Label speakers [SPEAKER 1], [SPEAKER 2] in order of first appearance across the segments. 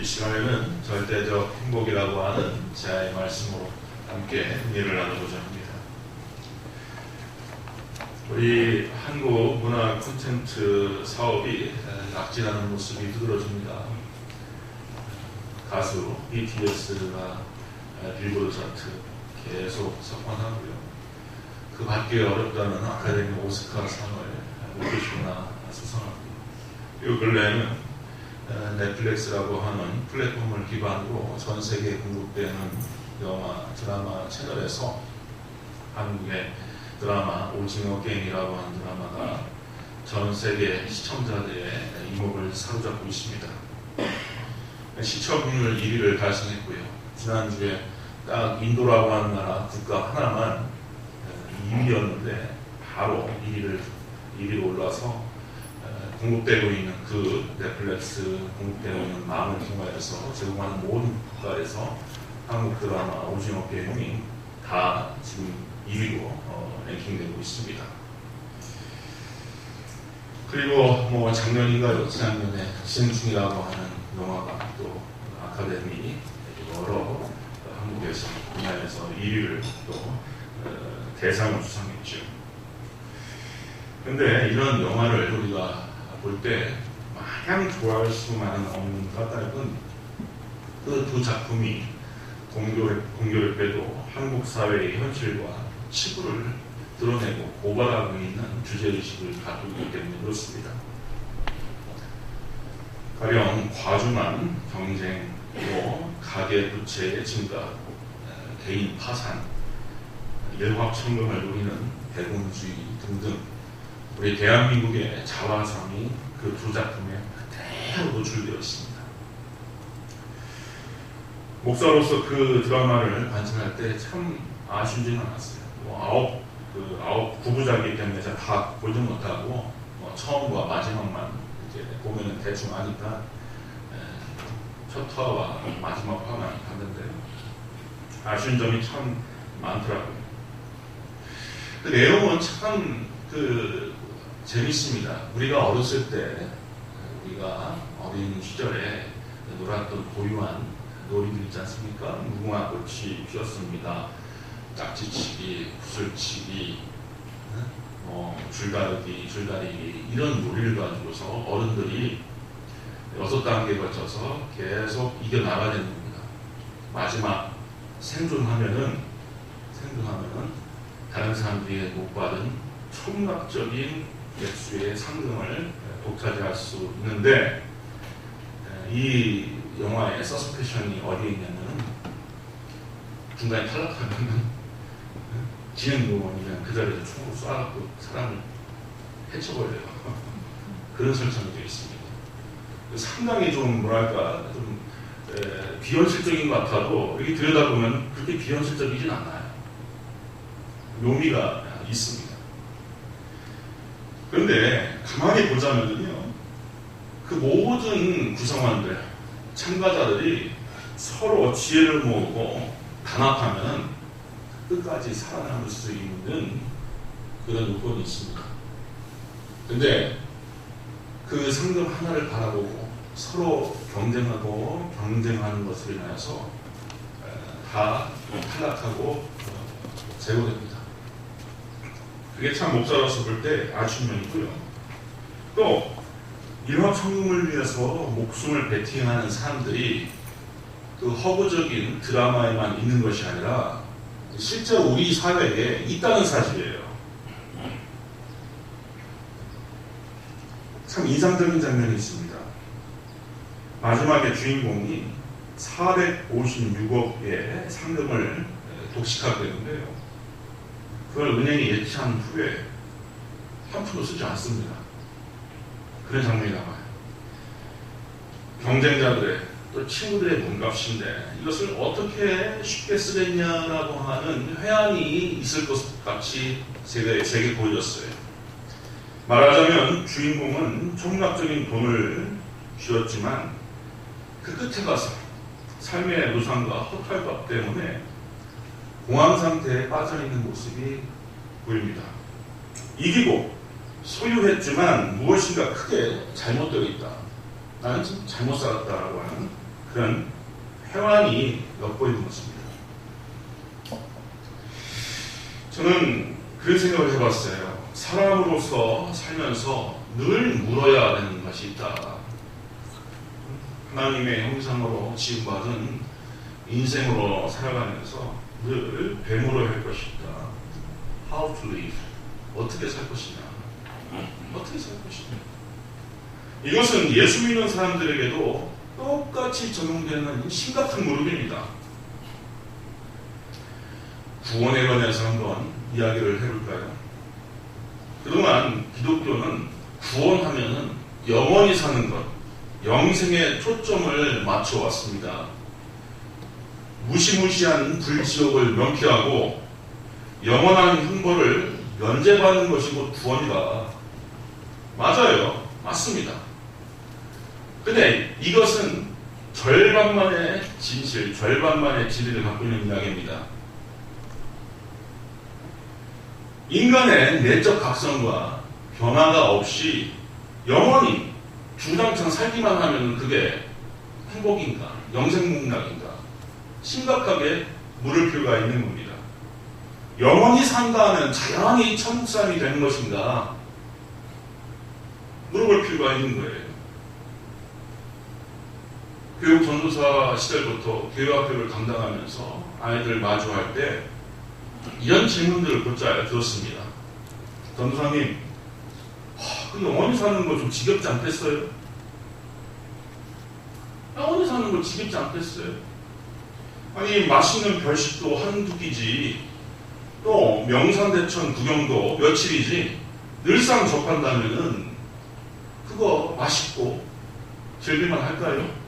[SPEAKER 1] 이 시간에는 절대적 행복이라고 하는 제아의 말씀으로 함께 은혜를 나누고자 합니다. 우리 한국 문화 콘텐츠 사업이 낙진하는 모습이 두드러집니다. 가수 BTS가 빌보드 차트 계속 석권하고요. 그 받기 어렵다는 아카데미 오스카상을 모두시나 수상합니다. 이 근래에는 넷플릭스라고 하는 플랫폼을 기반으로 전 세계에 공급되는 영화, 드라마 채널에서 한국의 드라마 오징어 게임이라고 하는 드라마가 전 세계 시청자들의 이목을 사로잡고 있습니다. 시청률 1위를 달성했고요. 지난주에 딱 인도라고 하는 나라 국가 하나만 2위였는데 바로 1위로 올라서 공급되고 있는 그 넷플릭스 공급되고 있는 망을 통과해서 제공하는 모든 국가에서 한국 드라마 오징어 게임이 다 지금 2위로 랭킹되고 있습니다. 그리고 작년인가요? 지난년에 신중이라고 하는 영화가 또 아카데미 여러 한국에서 분야에서 2위를 또 대상을 수상했죠. 근데 이런 영화를 우리가 볼 때 마냥 좋아할 수만은 없는 까닭은 그 두 작품이 공교를 빼도 한국 사회의 현실과 치부를 드러내고 고발하고 있는 주제의식을 갖고 있기 때문에 그렇습니다. 가령 과중한 경쟁, 가계부채의 증가, 개인 파산, 일확천금을 노리는 대공주의 등등 우리 대한민국의 자화상이 그 두 작품에 그대로 노출되어 있습니다. 목사로서 그 드라마를 관찰할 때 참 아쉬우지는 않았어요. 아홉 구부작이기 때문에 제가 다 보지 못하고 처음과 마지막만 이제 보면은 대충 아니까 첫 화와 마지막 화만 봤는데 아쉬운 점이 참 많더라고요. 그 내용은 참 재밌습니다. 우리가 어렸을 때 우리가 어린 시절에 놀았던 고유한 놀이들 있지 않습니까? 무궁화꽃이 피었습니다. 짝지치기, 구슬치기, 줄다리기 이런 놀이를 가지고서 어른들이 6단계에 걸쳐서 계속 이겨나가야 되는 겁니다. 마지막 생존하면은 다른 사람들이 못 받은 총각적인 액수의 상금을 독차지할 수 있는데 이 영화의 서스펜션이 어디에 있냐면 중간에 탈락하면 진행요원이면 그 자리에서 총으로 쏴갖고 사람을 해쳐버려요. 그런 설정이 되어 있습니다. 상당히 좀 비현실적인 것 같아도 여기 들여다보면 그렇게 비현실적이진 않아요. 묘미가 있습니다. 그런데 가만히 보자면요, 그 모든 구성원들, 참가자들이 서로 지혜를 모으고 단합하면 끝까지 살아남을 수 있는 그런 요건이 있습니다. 근데 그 상금 하나를 바라보고 서로 경쟁하는 것으로 인해서 다 탈락하고 제거됩니다. 그게 참 목사로서 볼 때 아쉬운 면이고요. 또 일확천금을 위해서 목숨을 베팅하는 사람들이 그 허구적인 드라마에만 있는 것이 아니라 실제로 우리 사회에 있다는 사실이에요. 참 인상적인 장면이 있습니다. 마지막에 주인공이 456억의 상금을 독식하게 되는데요. 그걸 은행에 예치한 후에 한 푼도 쓰지 않습니다. 그런 장면이 나와요. 경쟁자들의 또 친구들의 몸값인데 이것을 어떻게 쉽게 쓰겠냐라고 하는 회한이 있을 것 같이 제게 보여졌어요. 말하자면 주인공은 총각적인 돈을 쥐었지만 그 끝에 가서 삶의 노상과 허탈감 때문에 공황 상태에 빠져있는 모습이 보입니다. 이기고 소유했지만 무엇인가 크게 잘못되어 있다. 나는 좀 잘못 살았다라고 하는 그런 회환이 엿보이는 것입니다. 저는 그런 생각을 해봤어요. 사람으로서 살면서 늘 물어야 되는 것이 있다. 하나님의 형상으로 지음받은 인생으로 살아가면서 늘 배물어야 할 것이 있다. How to live. 어떻게 살 것이냐. 어떻게 살 것이냐. 이것은 예수 믿는 사람들에게도 똑같이 적용되는 심각한 물음입니다. 구원에 관해서 한번 이야기를 해볼까요? 그동안 기독교는 구원하면은 영원히 사는 것, 영생에 초점을 맞춰왔습니다. 무시무시한 불지옥을 명피하고 영원한 형벌을 면제받는 것이 곧 구원이다. 맞아요. 맞습니다. 근데 이것은 절반만의 진실, 절반만의 진리를 갖고 있는 이야기입니다. 인간의 내적 각성과 변화가 없이 영원히 주장창 살기만 하면 그게 행복인가, 영생목락인가 심각하게 물을 필요가 있는 겁니다. 영원히 산다 하면 자연히 천국 사람이 되는 것인가 물어볼 필요가 있는 거예요. 교육 전도사 시절부터 교육학교를 담당하면서 아이들 마주할 때 이런 질문들을 곧잘 들었습니다. 전도사님, 그 영원히 사는 거 좀 지겹지 않겠어요? 영원히 사는 거 지겹지 않겠어요? 아니, 맛있는 별식도 한두 끼지, 또 명산대천 구경도 며칠이지, 늘상 접한다면은 그거 맛있고 즐길만 할까요?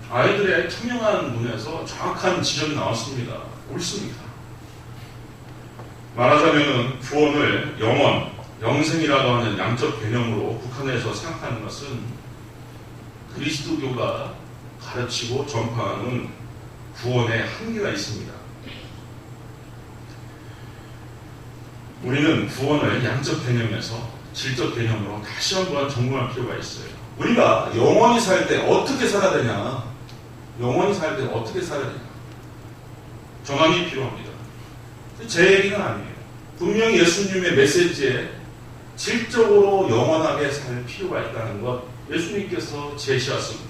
[SPEAKER 1] 아이들의 투명한 눈에서 정확한 지적이 나왔습니다. 옳습니다. 말하자면 구원을 영원, 영생이라고 하는 양적 개념으로 국한해서 생각하는 것은 그리스도교가 가르치고 전파하는 구원의 한계가 있습니다. 우리는 구원을 양적 개념에서 질적 개념으로 다시 한번 점검할 필요가 있어요. 우리가 영원히 살 때 어떻게 살아야 되냐? 영원히 살 때 어떻게 살아야 되냐? 전환이 필요합니다. 제 얘기는 아니에요. 분명히 예수님의 메시지에 질적으로 영원하게 살 필요가 있다는 것 예수님께서 제시하십니다.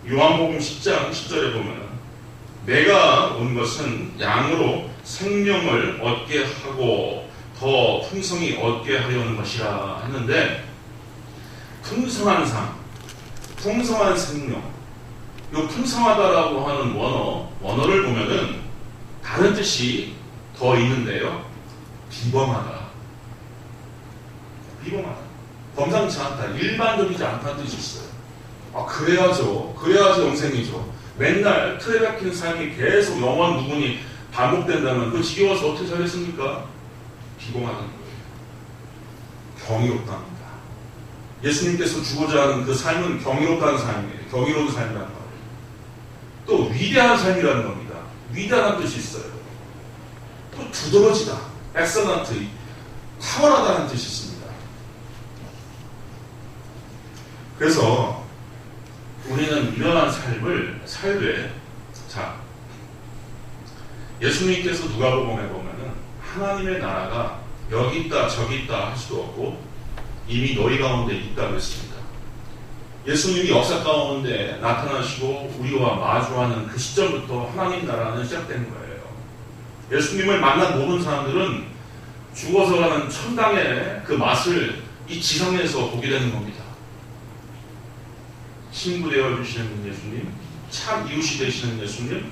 [SPEAKER 1] 요한복음 10장 10절에 보면 내가 온 것은 양으로 생명을 얻게 하고 더 풍성히 얻게 하려는 것이라 했는데 풍성한 삶, 풍성한 생명, 이 풍성하다라고 하는 원어를 보면은 다른 뜻이 더 있는데요. 비범하다. 비범하다. 범상치 않다. 일반적이지 않다는 뜻이 있어요. 그래야죠. 그래야지 영생이죠. 맨날 틀에 박힌 삶이 계속 영원 누군이 반복된다면 그 지겨워서 어떻게 살겠습니까? 비범하다는 거예요. 경이롭답니다. 예수님께서 주고자 하는 그 삶은 경이롭다는 삶이에요. 경이로운 삶이라는 말이에요. 또 위대한 삶이라는 겁니다. 위대한 뜻이 있어요. 또 두드러지다, 엑셀런트, 탁월하다는 뜻이 있습니다. 그래서 우리는 이러한 삶을 살되, 자, 예수님께서 누가복음에 보면은 하나님의 나라가 여기 있다 저기 있다 할 수도 없고 이미 너희 가운데 있다고 했습니다. 예수님이 역사 가운데 나타나시고 우리와 마주하는 그 시점부터 하나님 나라는 시작된 거예요. 예수님을 만난 모든 사람들은 죽어서 가는 천당의 그 맛을 이 지상에서 보게 되는 겁니다. 친구 되어주시는 예수님, 참 이웃이 되시는 예수님,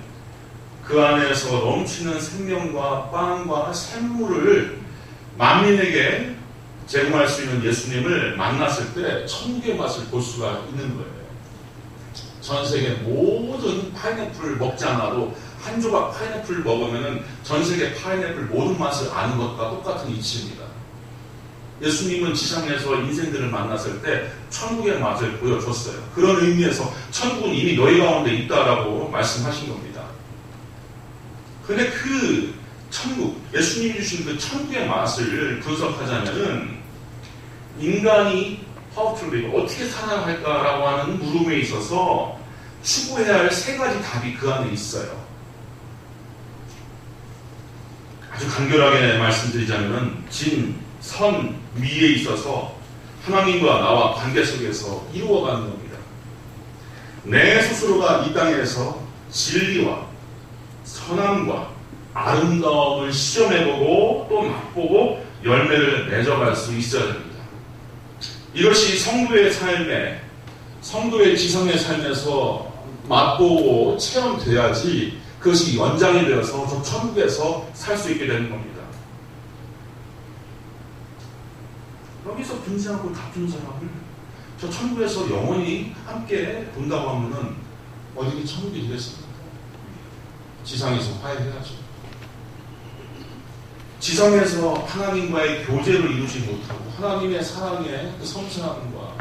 [SPEAKER 1] 그 안에서 넘치는 생명과 빵과 샘물을 만민에게 제공할 수 있는 예수님을 만났을 때 천국의 맛을 볼 수가 있는 거예요. 전 세계 모든 파인애플을 먹지 않아도 한 조각 파인애플을 먹으면 전 세계 파인애플 모든 맛을 아는 것과 똑같은 이치입니다. 예수님은 지상에서 인생들을 만났을 때 천국의 맛을 보여줬어요. 그런 의미에서 천국은 이미 너희 가운데 있다라고 말씀하신 겁니다. 근데 그 천국, 예수님이 주신 그 천국의 맛을 분석하자면은 인간이 How to live, 어떻게 살아야 할까라고 하는 물음에 있어서 추구해야 할 세 가지 답이 그 안에 있어요. 아주 간결하게 말씀드리자면 진, 선, 위에 있어서 하나님과 나와 관계 속에서 이루어가는 겁니다. 내 스스로가 이 땅에서 진리와 선함과 아름다움을 시험해보고 또 맛보고 열매를 맺어갈 수 있어야 됩니다. 이것이 성도의 삶에, 성도의 지성의 삶에서 맛보고 체험돼야지 그것이 연장이 되어서 저 천국에서 살 수 있게 되는 겁니다. 여기서 분쟁하고 다툰 사람을 저 천국에서 영원히 함께 본다고 하면은 어디게 천국이 되겠습니까? 지상에서 화해해야죠. 지상에서 하나님과의 교제를 이루지 못하고 하나님의 사랑의 그 섬세함과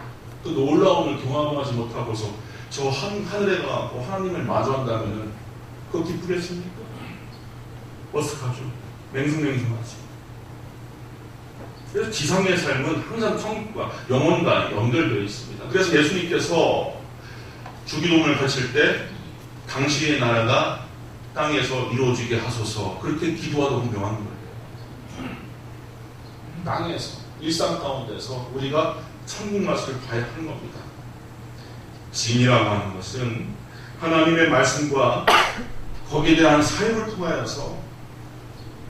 [SPEAKER 1] 그 놀라움을 경험하지 못하고서 저 하늘에 가고 하나님을 마주한다면 그거 기쁘겠습니까? 어색하죠. 맹숭맹숭하지. 그래서 지상의 삶은 항상 천국과 영혼과 연결되어 있습니다. 그래서 예수님께서 주기도문을 바칠 때 당신의 나라가 땅에서 이루어지게 하소서 그렇게 기도하고 명한 거예요. 땅에서 일상 가운데서 우리가 천국 맛을 봐야 하는 겁니다. 진이라고 하는 것은 하나님의 말씀과 거기에 대한 사역을 통하여서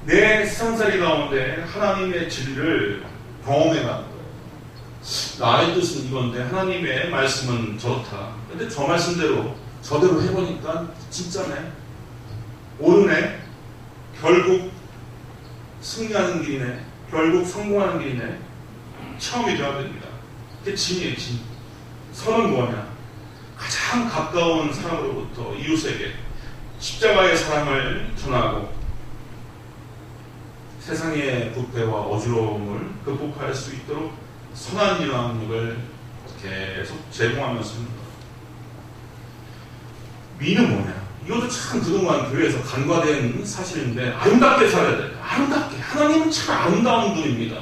[SPEAKER 1] 내 세상살이 가운데 하나님의 진리를 경험해가는 거예요. 나의 뜻은 이건데 하나님의 말씀은 저렇다. 근데 저 말씀대로 저대로 해보니까 진짜네. 옳으네. 결국 승리하는 길이네. 결국 성공하는 길이네. 처음이 되어야 됩니다. 그게 진이에요. 진. 선은 뭐냐? 가장 가까운 사람으로부터 이웃에게 십자가의 사랑을 전하고 세상의 부패와 어지러움을 극복할 수 있도록 선한 영향력을 계속 제공하면서 미는 뭐냐? 이것도 참 그동안 교회에서 간과된 사실인데 아름답게 살아야 돼요. 아름답게. 하나님은 참 아름다운 분입니다.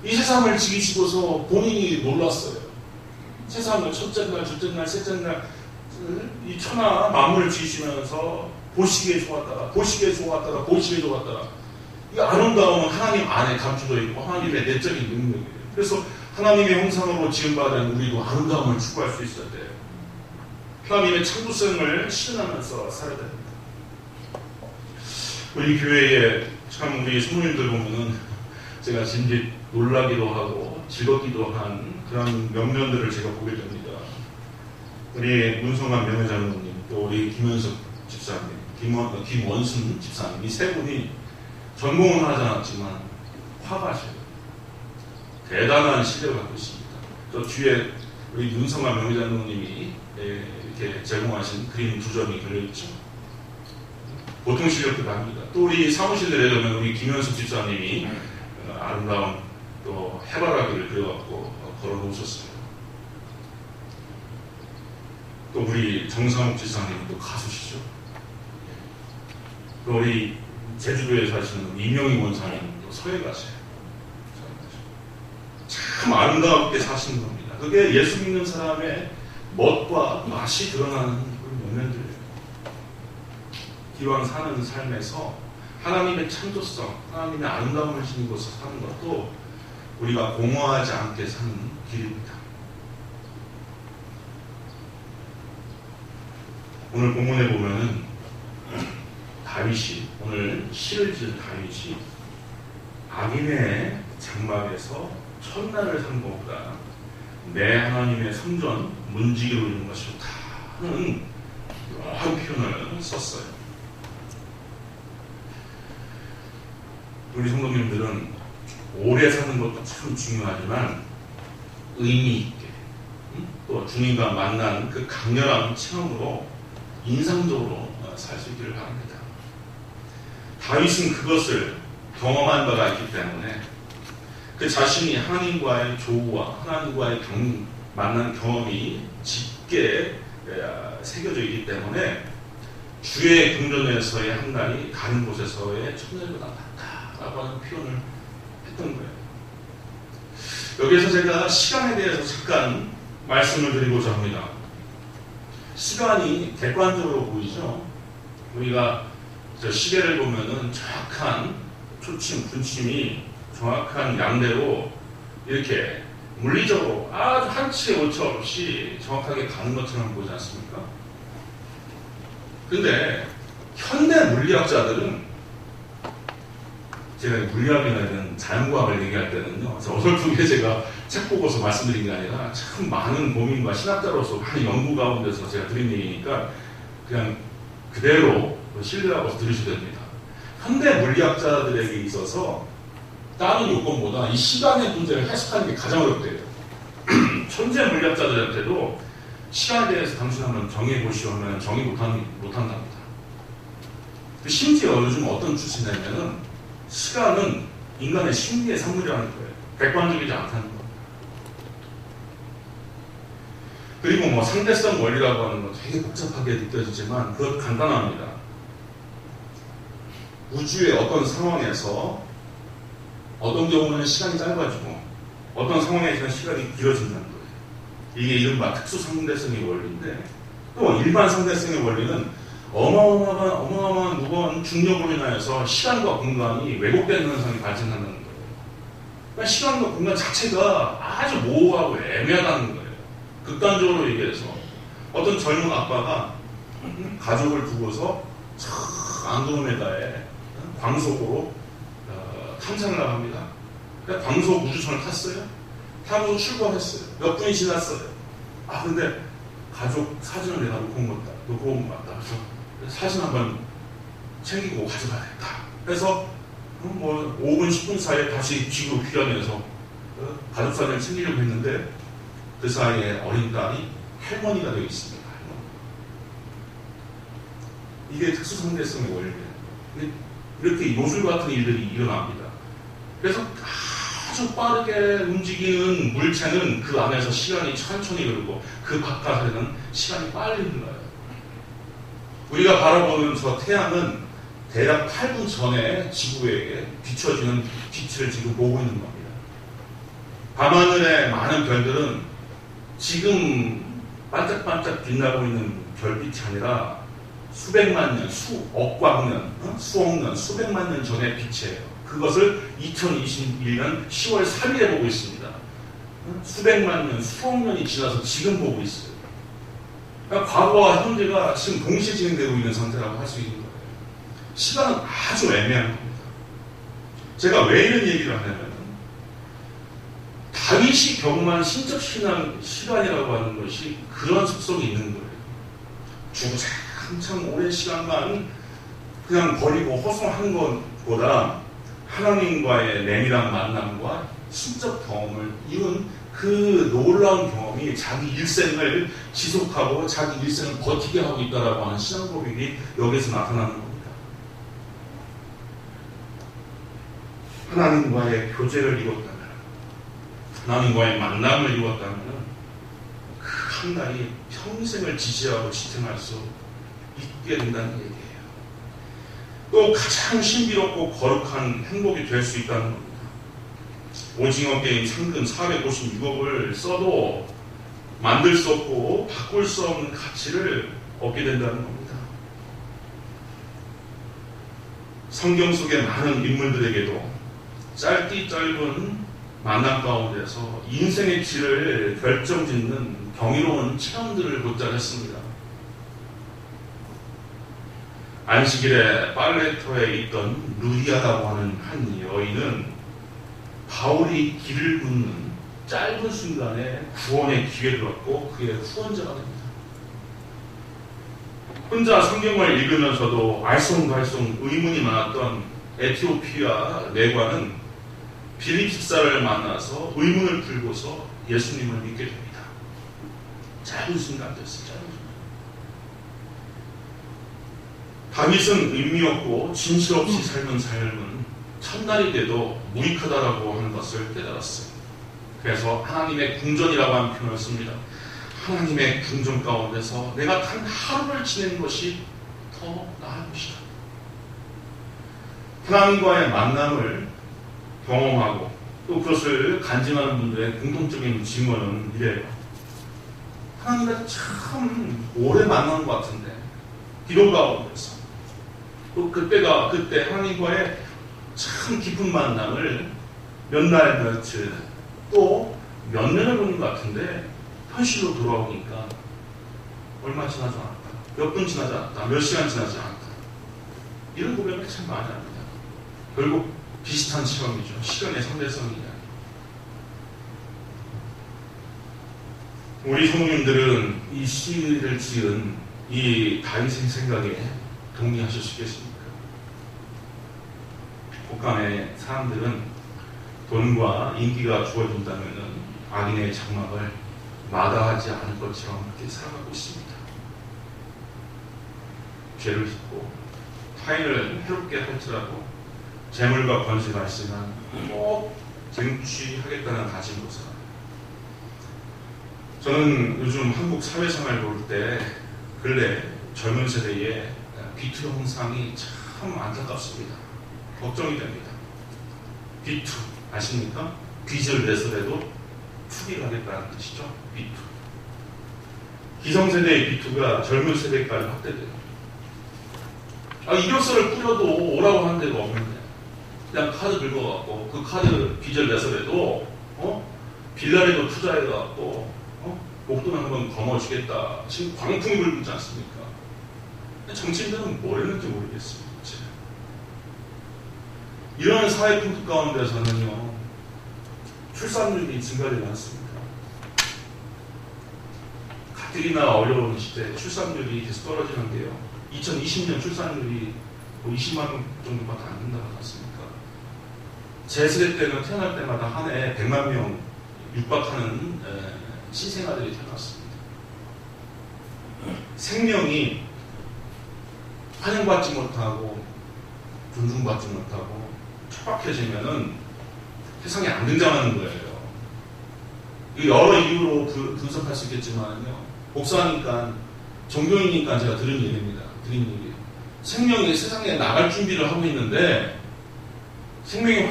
[SPEAKER 1] 이 세상을 지키시고서 본인이 놀랐어요. 세상을 첫째 날, 둘째 날, 셋째 날 이 천하 만물을 지으시면서 보시기에 좋았다가 보시기에 좋았다가 보시기에 좋았다가 이 아름다움은 하나님 안에 감춰져 있고 하나님의 내적인 능력이에요. 그래서 하나님의 형상으로 지음받은 우리도 아름다움을 추구할 수 있어야 돼요. 하나님의 창조성을 실현하면서 살아야 됩니다. 우리 교회에 참 우리 성도님들 보면은 제가 진짜 놀라기도 하고 즐겁기도 한 그런 면면들을 제가 보게 됩니다. 우리 문성환 명예장로님, 또 우리 김현석 집사님, 김원순 집사님, 이 세 분이 전공은 하지 않았지만 화가셔요. 대단한 실력을 갖고 있습니다. 저 뒤에 우리 문성환 명예장로님이 이렇게 제공하신 그림 두 점이 걸려있죠. 보통 실력도 합니다. 또 우리 사무실에 내려오면 우리 김현숙 집사님이 아름다운 또 해바라기를 그려갖고 걸어놓으셨어요. 또 우리 정상욱 집사님은 또 가수시죠. 또 우리 제주도에 사시는 이명희 원사님 또 서해 가세요. 참 아름답게 사시는 겁니다. 그게 예수 믿는 사람의 멋과 맛이 드러나는 그런 면면들이에요. 기왕 사는 삶에서 하나님의 창조성, 하나님의 아름다움을 지니고 사는 것도 우리가 공허하지 않게 사는 길입니다. 오늘 본문에 보면은 다윗이, 오늘 시를 지은 다윗이 악인의 장막에서 첫날을 산 것보다 내 하나님의 성전 문지기로 있는 것이 좋다는 여러 표현을 썼어요. 우리 성도님들은 오래 사는 것도 참 중요하지만 의미 있게 또 주님과 만난 그 강렬한 체험으로 인상적으로 살 수 있기를 바랍니다. 다윗은 그것을 경험한 바가 있기 때문에 그 자신이 하나님과의 조우와 하나님과의 만난 경험이 짙게 새겨져 있기 때문에 주의 궁전에서의 한 날이 다른 곳에서의 첫날보다 낫다라고 하는 표현을 했던 거예요. 여기에서 제가 시간에 대해서 잠깐 말씀을 드리고자 합니다. 시간이 객관적으로 보이죠. 우리가 저 시계를 보면은 정확한 초침, 분침이 정확한 양대로 이렇게 물리적으로 아주 한치의 오차 없이 정확하게 가는 것처럼 보지 않습니까? 근데 현대 물리학자들은, 제가 물리학이나 이런 자연과학을 얘기할 때는요, 어설프게 제가 책 보고서 말씀드린 게 아니라 참 많은 고민과 신학자로서 많은 연구 가운데서 제가 드린 얘기니까 그냥 그대로 신뢰하고 들으셔야 됩니다. 현대 물리학자들에게 있어서 다른 요건보다 이 시간의 문제를 해석하는 게 가장 어렵대요. 천재 물리학자들한테도 시간에 대해서 당신 한번 정의해보시오 하면 정의 못한답니다. 심지어 요즘 어떤 추세냐면은 시간은 인간의 심리의 산물이라는 거예요. 객관적이지 않다는 거예요. 그리고 뭐 상대성 원리라고 하는 건 되게 복잡하게 느껴지지만 그것 간단합니다. 우주의 어떤 상황에서 어떤 경우는 시간이 짧아지고 어떤 상황에서는 시간이 길어진다는 거예요. 이게 이른바 특수 상대성의 원리인데, 또 일반 상대성의 원리는 어마어마한 무거운 중력으로 인하여서 시간과 공간이 왜곡되는 현상이 발생한다는 거예요. 그러니까 시간과 공간 자체가 아주 모호하고 애매하다는 거예요. 극단적으로 얘기해서 어떤 젊은 아빠가 가족을 두고서 안드로메다에 광속으로 탐사를 나갑니다. 광속 우주선을 탔어요. 타고 출발했어요. 몇 분이 지났어요. 근데 가족 사진을 내가 놓고 온 것 같다. 그래서 사진 한번 챙기고 가져가야겠다. 그래서 뭐 5분, 10분 사이에 다시 지구로 귀환해서 가족 사진을 챙기려고 했는데 그 사이에 어린 딸이 할머니가 되어 있습니다. 이게 특수상대성의 원리예요. 이렇게 요술 같은 일들이 일어납니다. 그래서 아주 빠르게 움직이는 물체는 그 안에서 시간이 천천히 흐르고 그 바깥에는 시간이 빨리 흘러요. 우리가 바라보는 저 태양은 대략 8분 전에 지구에게 비춰지는 빛을 지금 보고 있는 겁니다. 밤하늘의 많은 별들은 지금 반짝반짝 빛나고 있는 별빛이 아니라 수백만 년, 수억광 년, 수억 년, 수백만 년 전의 빛이에요. 그것을 2021년 10월 3일에 보고 있습니다. 수백만 년, 수억 년이 지나서 지금 보고 있어요. 그러니까 과거와 현재가 지금 동시에 진행되고 있는 상태라고 할 수 있는 거예요. 시간은 아주 애매한 겁니다. 제가 왜 이런 얘기를 하냐면, 다윗이 경험한 신적 시간이라고 하는 것이 그런 속성이 있는 거예요. 죽어서 한참 오랜 시간만 그냥 버리고 허송한 것보다 하나님과의 내밀한 만남과 신적 경험을 이룬 그 놀라운 경험이 자기 일생을 지속하고 자기 일생을 버티게 하고 있다라고 하는 신앙 고백이 여기서 나타나는 겁니다. 하나님과의 교제를 이뤘다면, 하나님과의 만남을 이뤘다면 그 한 날이 평생을 지지하고 지탱할 수 있게 된다는 얘기예요. 또 가장 신비롭고 거룩한 행복이 될 수 있다는 겁니다. 오징어 게임 상금 456억을 써도 만들 수 없고 바꿀 수 없는 가치를 얻게 된다는 겁니다. 성경 속의 많은 인물들에게도 짧은 만남 가운데서 인생의 질을 결정짓는 경이로운 체험들을 곧잘 했습니다. 안식일에 빨래터에 있던 루디아라고 하는 한 여인은 바울이 길을 묻는 짧은 순간에 구원의 기회를 얻고 그의 후원자가 됩니다. 혼자 성경을 읽으면서도 알쏭달쏭 의문이 많았던 에티오피아 내관은 빌립 집사를 만나서 의문을 풀고서 예수님을 믿게 됩니다. 짧은 순간이었어요. 다윗은 의미 없고 진실 없이 삶은 삶은 첫날이 돼도 무익하다라고 하는 것을 깨달았어요. 그래서 하나님의 궁전이라고 하는 표현을 씁니다. 하나님의 궁전 가운데서 내가 단 하루를 지내는 것이 더 나은 것이다. 하나님과의 만남을 경험하고 또 그것을 간증하는 분들의 공통적인 증언은 이래요. 하나님과 참 오래 만난 것 같은데, 기도 가운데서 또 그때 하나님과의 참 깊은 만남을 몇 날 며칠 또 몇 년을 보는 것 같은데, 현실로 돌아오니까 얼마 지나지 않았다, 몇 분 지나지 않았다, 몇 시간 지나지 않았다, 이런 고백을 참 많이 합니다. 결국 비슷한 체험이죠. 시간의 상대성이. 우리 성도님들은 이 시를 지은 이 다윗의 생각에 동의하실 수 있겠습니까? 혹간의 사람들은 돈과 인기가 주어진다면 악인의 장막을 마다하지 않을 것처럼 그렇게 살아가고 있습니다. 죄를 짓고 타인을 해롭게 할지라도 재물과 권세가 있으면 꼭 쟁취하겠다는 다짐으로 살아요. 저는 요즘 한국 사회생활 볼 때 근래 젊은 세대의 비투 현상이 참 안타깝습니다. 걱정이 됩니다. 비투 아십니까? 빚을 내서라도 투기를 하겠다는 뜻이죠. 비투. 기성세대의 비투가 젊은 세대까지 확대돼요. 이력서를 뿌려도 오라고 하는 데가 없는데 그냥 카드 긁어갖고 그 카드 빚을 내서라도 빌라에도 투자해갖고 목돈 한번 거머쥐겠다. 지금 광풍이 불고 있지 않습니까? 정치인들은 뭘 했는지 모르겠습니다. 이런 사회 풍토 가운데서는요, 출산율이 증가되지 않습니다. 가뜩이나 어려운 시대 출산율이 계속 떨어지는데요. 2020년 출산율이 20만 명 정도밖에 안 된다고 하셨습니까? 제 세대 때는 태어날 때마다 한 해 100만 명 육박하는 신생아들이 태어났습니다. 생명이 환영받지 못하고 존중받지 못하고 촉박해지면은 세상에 안 등장하는 거예요. 여러 이유로 분석할 수 있겠지만요. 목사니까 종교인이니까 제가 들은 얘기입니다. 생명이 세상에 나갈 준비를 하고 있는데 생명이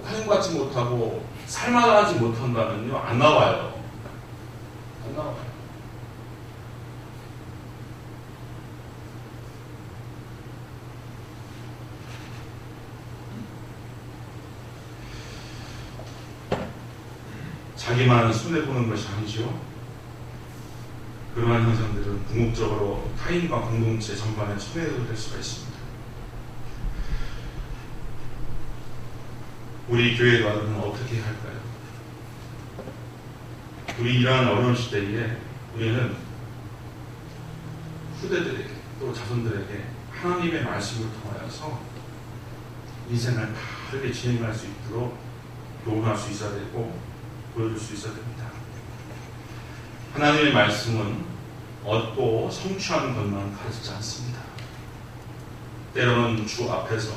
[SPEAKER 1] 환영받지 못하고 살만하지 못한다면요, 안 나와요. 안 나와요. 자기만 손해보는 것이 아니죠. 그러한 현상들은 궁극적으로 타인과 공동체 전반에 손해가 될 수가 있습니다. 우리 교회와는 어떻게 할까요? 우리 이러한 어려운 시대에 우리는 후대들에게 또 자손들에게 하나님의 말씀을 통하여서 인생을 바르게 진행할 수 있도록 교훈할 수 있어야 되고 보여줄 수 있어야 됩니다. 하나님의 말씀은 얻고 성취하는 것만 가르치지 않습니다. 때로는 주 앞에서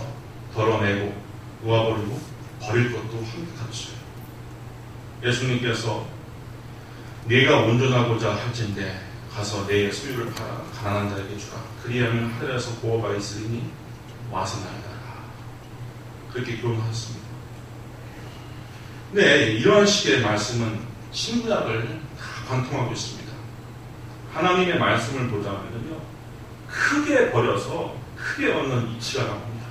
[SPEAKER 1] 덜어내고 놓아버리고 버릴 것도 함께 가르쳐요. 예수님께서 네가 온전하고자 할진대 가서 내 소유를 팔아 가난한 자에게 주라. 그리하면 하늘에서 보호가 있으리니 와서 날 따라. 그렇게 교훈하셨습니다. 네, 이러한 식의 말씀은 신구약을 다 관통하고 있습니다. 하나님의 말씀을 보자면요, 크게 버려서 크게 얻는 이치가 나옵니다.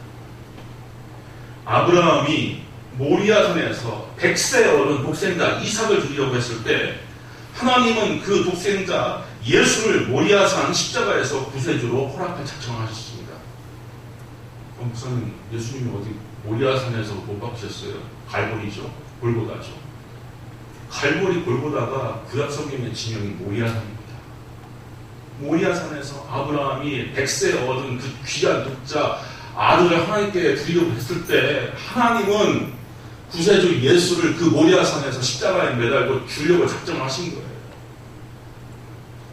[SPEAKER 1] 아브라함이 모리아산에서 100세 어른 독생자 이삭을 드리려고 했을 때 하나님은 그 독생자 예수를 모리아산 십자가에서 구세주로 허락할 작정하셨습니다. 목사님, 예수님이 어디 모리아산에서 못 박으셨어요? 갈보리죠. 골고다죠. 갈보리 골고다가 구약 성경의 지명이 모리아산입니다. 모리아산에서 아브라함이 100세 얻은 그 귀한 독자 아들을 하나님께 드리려고 했을 때 하나님은 구세주 예수를 그 모리아산에서 십자가에 매달고 주려고 작정하신 거예요.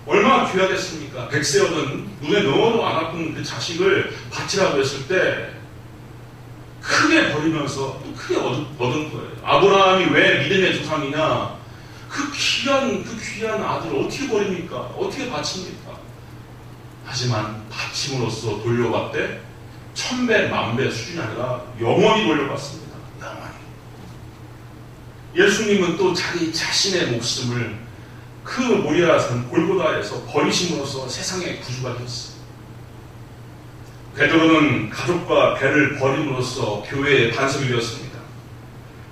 [SPEAKER 1] 얼마나 귀하겠습니까? 100세 얻은 눈에 넣어도 안 아픈 그 자식을 바치라고 했을 때 크게 버리면서 또 크게 얻은 거예요. 아브라함이 왜 믿음의 조상이냐? 그 귀한 아들을 어떻게 버립니까? 어떻게 바칩니까? 하지만 바침으로써 돌려받되 1000배, 10,000배 수준이 아니라 영원히 돌려받습니다. 영원히. 예수님은 또 자기 자신의 목숨을 그 모리아산 골고다에서 버리심으로써 세상의 구주가 되었어요. 베드로는 가족과 배를 버림으로써 교회의 반석이 되었습니다.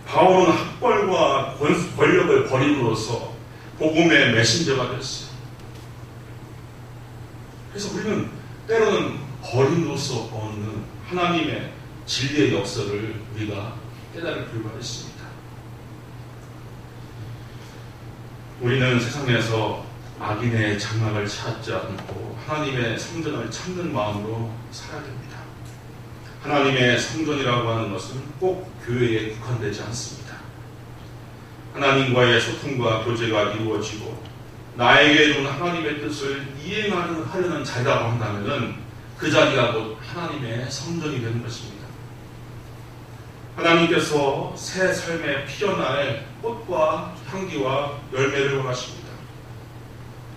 [SPEAKER 1] 바울은 학벌과 권력을 버림으로써 복음의 메신저가 되었어요. 그래서 우리는 때로는 버림으로써 얻는 하나님의 진리의 역사를 우리가 깨달을 필요가 있습니다. 우리는 세상에서 악인의 장막을 찾지 않고 하나님의 성전을 찾는 마음으로 살아야 됩니다. 하나님의 성전이라고 하는 것은 꼭 교회에 국한되지 않습니다. 하나님과의 소통과 교제가 이루어지고 나에게 준 하나님의 뜻을 이행하려는 자리라고 한다면 그 자리가 곧 하나님의 성전이 되는 것입니다. 하나님께서 새 삶에 피어날 꽃과 향기와 열매를 원하십니다.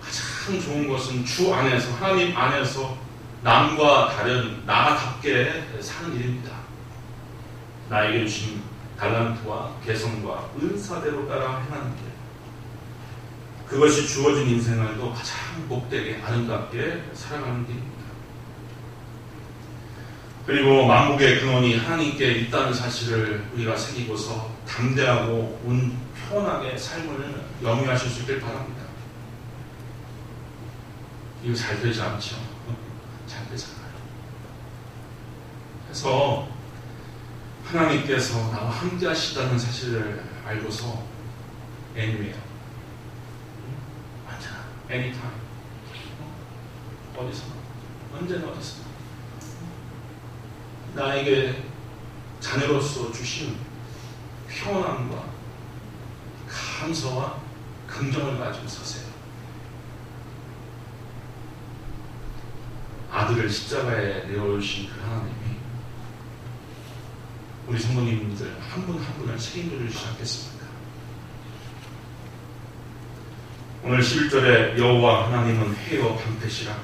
[SPEAKER 1] 가장 좋은 것은 주 안에서, 하나님 안에서 남과 다른 나답게 사는 일입니다. 나에게 주신 달란트와 개성과 은사대로 따라 행하는 길, 그것이 주어진 인생을 또 가장 복되게 아름답게 살아가는 길입니다. 그리고 만복의 근원이 하나님께 있다는 사실을 우리가 새기고서 담대하고 편하게 삶을 영위하실 수 있길 바랍니다. 이거 잘 되지 않죠? 잘 되잖아요. 그래서 하나님께서 나와 함께 하시다는 사실을 알고서 anywhere, 언제나, anytime, 어디서나, 언제나 어디서나 나에게 자녀로서 주신 평안함과 감사와 긍정을 가지고 서세요. 아들을 십자가에 내어주신 그 하나님이 우리 성도님들 한 분 한 분을 책임져 주시지 않겠습니까? 오늘 11절에 여호와 하나님은 해와 방패시라,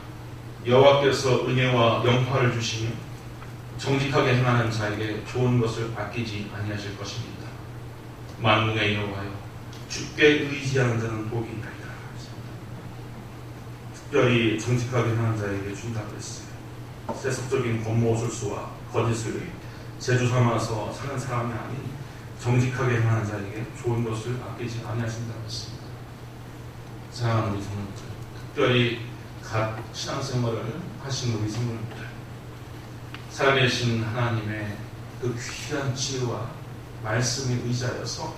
[SPEAKER 1] 여호와께서 은혜와 영화를 주시며 정직하게 행하는 자에게 좋은 것을 아끼지 아니하실 것입니다. 만군의 여호와여, 주께 의지하는 자는 복이 있나이다. 특별히 정직하게 행하는 자에게 준다고 했어요. 세속적인 권모술수와 거짓을 재주 삼아서 사는 사람이 아닌 정직하게 행하는 자에게 좋은 것을 아끼지 아니하신다고 했습니다. 사랑하는 우리 성도들, 특별히 갓 신앙생활을 하신 우리 성도님들, 살아계신 하나님의 그 귀한 지혜와 말씀에 의지하여서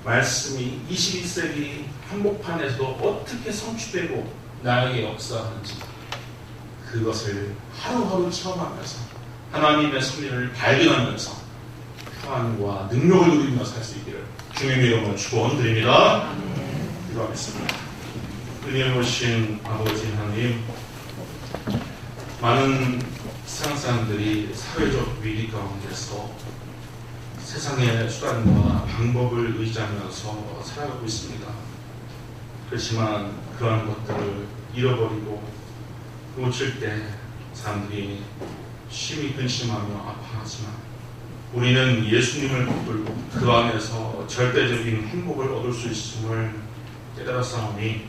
[SPEAKER 1] 말씀이 21세기 한복판에서도 어떻게 성취되고 나에게 역사하는지 그것을 하루하루 체험하면서 하나님의 섭리를 발견하면서 평안과 능력을 누리며 살 수 있기를 주님의 이름으로 축원드립니다. 기도하겠습니다. 은혜를 오신 아버지 하나님, 많은 세상 사람들이 사회적 위기 가운데서 세상의 수단과 방법을 의지하면서 살아가고 있습니다. 그렇지만 그러한 것들을 잃어버리고 놓칠 때 사람들이 심히 근심하며 아파하지만 우리는 예수님을 붙들고 그 안에서 절대적인 행복을 얻을 수 있음을 깨달았사오니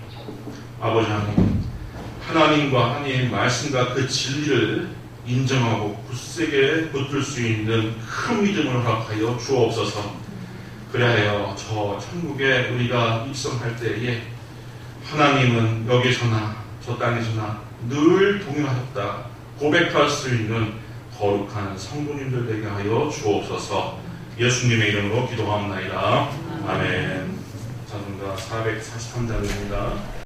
[SPEAKER 1] 아버지 하나님, 하나님과 하나님의 말씀과 그 진리를 인정하고 굳세게 붙들 수 있는 큰 믿음을 허락하여 주옵소서. 그리하여 저 천국에 우리가 입성할 때에 하나님은 여기서나 저 땅에서나 늘 동행하셨다 고백할 수 있는 거룩한 성도님들 되게 하여 주옵소서. 예수님의 이름으로 기도하옵나이다. 아멘. 찬송가 443장입니다.